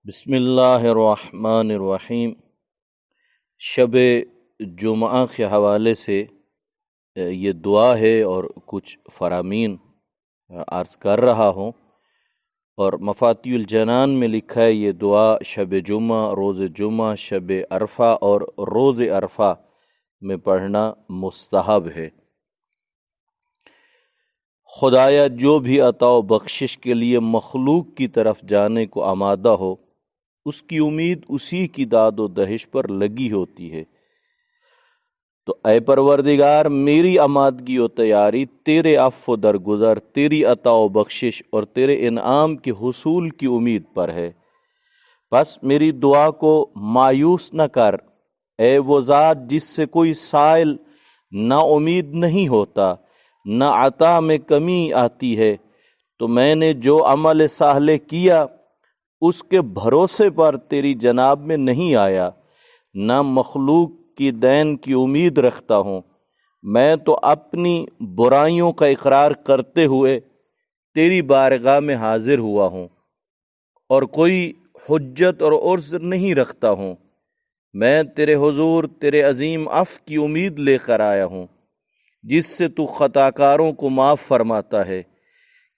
بسم اللہ الرحمن الرحیم۔ شب جمعہ کے حوالے سے یہ دعا ہے اور کچھ فرامین عرض کر رہا ہوں، اور مفاتیح الجنان میں لکھا ہے یہ دعا شب جمعہ، شب عرفہ اور روز عرفہ میں پڑھنا مستحب ہے۔ خدایا جو بھی عطا و بخشش کے لیے مخلوق کی طرف جانے کو آمادہ ہو، اس کی امید اسی کی داد و دہش پر لگی ہوتی ہے، تو اے پروردگار میری آمادگی و تیاری تیرے عفو درگزر، تیری عطا و بخشش اور تیرے انعام کے حصول کی امید پر ہے، بس میری دعا کو مایوس نہ کر۔ اے وہ ذات جس سے کوئی سائل نا امید نہیں ہوتا، نہ عطا میں کمی آتی ہے، تو میں نے جو عمل صالح کیا اس کے بھروسے پر تیری جناب میں نہیں آیا، نہ مخلوق کی دین کی امید رکھتا ہوں۔ میں تو اپنی برائیوں کا اقرار کرتے ہوئے تیری بارگاہ میں حاضر ہوا ہوں، اور کوئی حجت اور عذر نہیں رکھتا ہوں۔ میں تیرے حضور تیرے عظیم عفو کی امید لے کر آیا ہوں، جس سے تو خطاکاروں کو معاف فرماتا ہے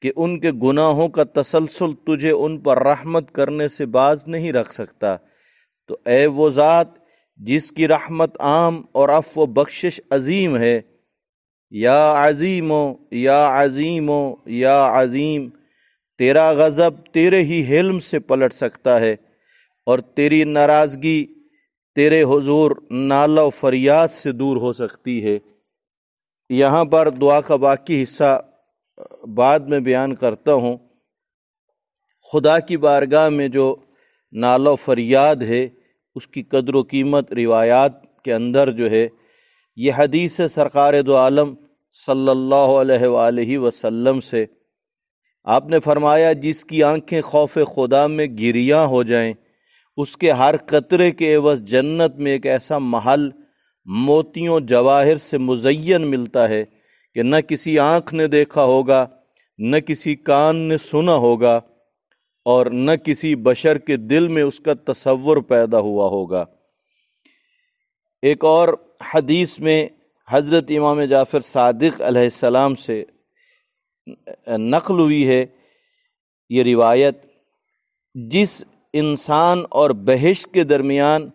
کہ ان کے گناہوں کا تسلسل تجھے ان پر رحمت کرنے سے باز نہیں رکھ سکتا۔ تو اے وہ ذات جس کی رحمت عام اور عفو و بخشش عظیم ہے، یا عظیمو یا عظیمو یا عظیم، تیرا غضب تیرے ہی حلم سے پلٹ سکتا ہے، اور تیری ناراضگی تیرے حضور نالہ و فریاد سے دور ہو سکتی ہے۔ یہاں پر دعا کا باقی حصہ بعد میں بیان کرتا ہوں۔ خدا کی بارگاہ میں جو نالہ و فریاد ہے اس کی قدر و قیمت روایات کے اندر جو ہے، یہ حدیث سرکار دو عالم صلی اللہ علیہ وآلہ وسلم سے آپ نے فرمایا، جس کی آنکھیں خوف خدا میں گریاں ہو جائیں، اس کے ہر قطرے کے عوض جنت میں ایک ایسا محل موتیوں جواہر سے مزین ملتا ہے کہ نہ کسی آنکھ نے دیکھا ہوگا، نہ کسی کان نے سنا ہوگا، اور نہ کسی بشر کے دل میں اس کا تصور پیدا ہوا ہوگا۔ ایک اور حدیث میں حضرت امام جعفر صادق علیہ السلام سے نقل ہوئی ہے یہ روایت، جس انسان اور بہشت کے درمیان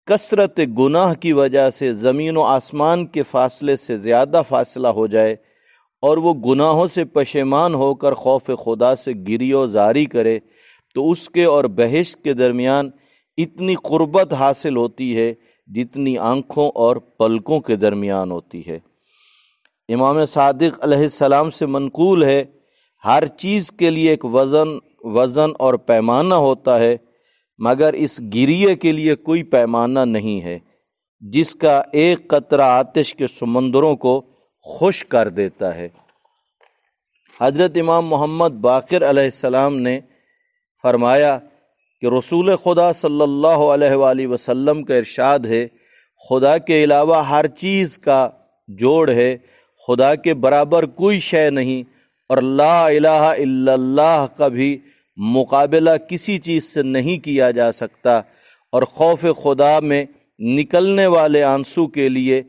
کثرت گناہ کی وجہ سے زمین و آسمان کے فاصلے سے زیادہ فاصلہ ہو جائے، اور وہ گناہوں سے پشیمان ہو کر خوف خدا سے گری و زاری کرے، تو اس کے اور بہشت کے درمیان اتنی قربت حاصل ہوتی ہے جتنی آنکھوں اور پلکوں کے درمیان ہوتی ہے۔ امام صادق علیہ السلام سے منقول ہے، ہر چیز کے لیے ایک وزن اور پیمانہ ہوتا ہے، مگر اس گریے کے لیے کوئی پیمانہ نہیں ہے، جس کا ایک قطرہ آتش کے سمندروں کو خشک کر دیتا ہے۔ حضرت امام محمد باقر علیہ السلام نے فرمایا کہ رسول خدا صلی اللہ علیہ وآلہ وسلم کا ارشاد ہے، خدا کے علاوہ ہر چیز کا جوڑ ہے، خدا کے برابر کوئی شے نہیں، اور لا الہ الا اللہ کا بھی مقابلہ کسی چیز سے نہیں کیا جا سکتا، اور خوف خدا میں نکلنے والے آنسو کے لیے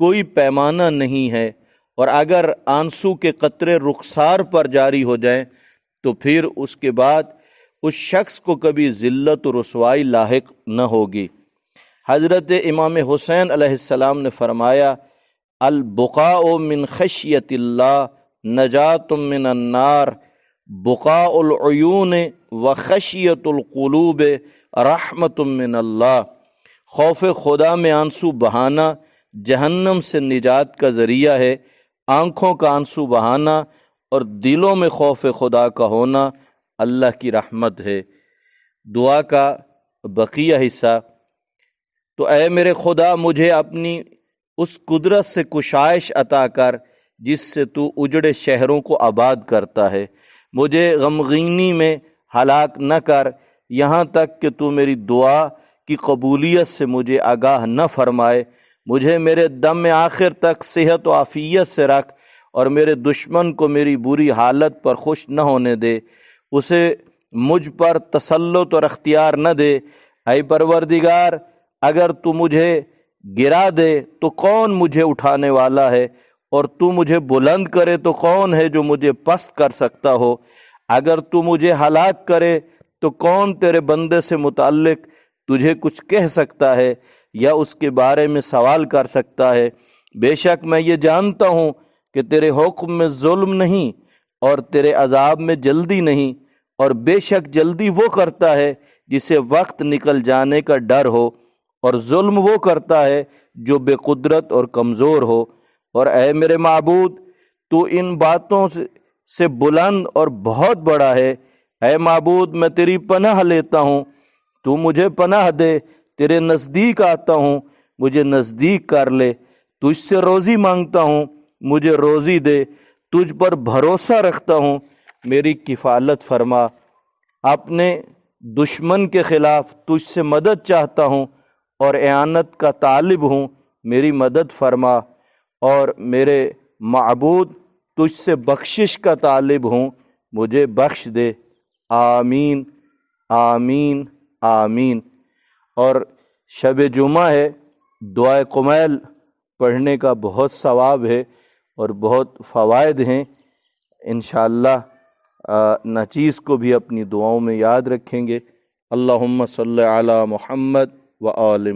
کوئی پیمانہ نہیں ہے، اور اگر آنسو کے قطرے رخسار پر جاری ہو جائیں تو پھر اس کے بعد اس شخص کو کبھی ذلت و رسوائی لاحق نہ ہوگی۔ حضرت امام حسین علیہ السلام نے فرمایا، البقاء من خشیت اللہ نجات من النار، بقاء العیون و خشیت القلوب رحمت من اللہ۔ خوف خدا میں آنسو بہانا جہنم سے نجات کا ذریعہ ہے، آنکھوں کا آنسو بہانا اور دلوں میں خوف خدا کا ہونا اللہ کی رحمت ہے۔ دعا کا بقیہ حصہ، تو اے میرے خدا مجھے اپنی اس قدرت سے کشائش عطا کر جس سے تو اجڑے شہروں کو آباد کرتا ہے، مجھے غمگینی میں ہلاک نہ کر، یہاں تک کہ تو میری دعا کی قبولیت سے مجھے آگاہ نہ فرمائے، مجھے میرے دم آخر تک صحت و عافیت سے رکھ، اور میرے دشمن کو میری بری حالت پر خوش نہ ہونے دے، اسے مجھ پر تسلط اور اختیار نہ دے۔ اے پروردگار اگر تو مجھے گرا دے تو کون مجھے اٹھانے والا ہے، اور تو مجھے بلند کرے تو کون ہے جو مجھے پست کر سکتا ہو۔ اگر تو مجھے ہلاک کرے تو کون تیرے بندے سے متعلق تجھے کچھ کہہ سکتا ہے یا اس کے بارے میں سوال کر سکتا ہے۔ بے شک میں یہ جانتا ہوں کہ تیرے حکم میں ظلم نہیں اور تیرے عذاب میں جلدی نہیں، اور بے شک جلدی وہ کرتا ہے جسے وقت نکل جانے کا ڈر ہو، اور ظلم وہ کرتا ہے جو بے قدرت اور کمزور ہو۔ اور اے میرے معبود تو ان باتوں سے بلند اور بہت بڑا ہے۔ اے معبود میں تیری پناہ لیتا ہوں، تو مجھے پناہ دے۔ تیرے نزدیک آتا ہوں، مجھے نزدیک کر لے۔ تجھ سے روزی مانگتا ہوں، مجھے روزی دے۔ تجھ پر بھروسہ رکھتا ہوں، میری کفالت فرما۔ اپنے دشمن کے خلاف تجھ سے مدد چاہتا ہوں اور اعانت کا طالب ہوں، میری مدد فرما۔ اور میرے معبود تجھ سے بخشش کا طالب ہوں، مجھے بخش دے۔ آمین آمین آمین۔ اور شب جمعہ ہے، دعائے قمیل پڑھنے کا بہت ثواب ہے اور بہت فوائد ہیں۔ انشاءاللہ ناچیز کو بھی اپنی دعاؤں میں یاد رکھیں گے۔ اللہم صلی علی محمد و آل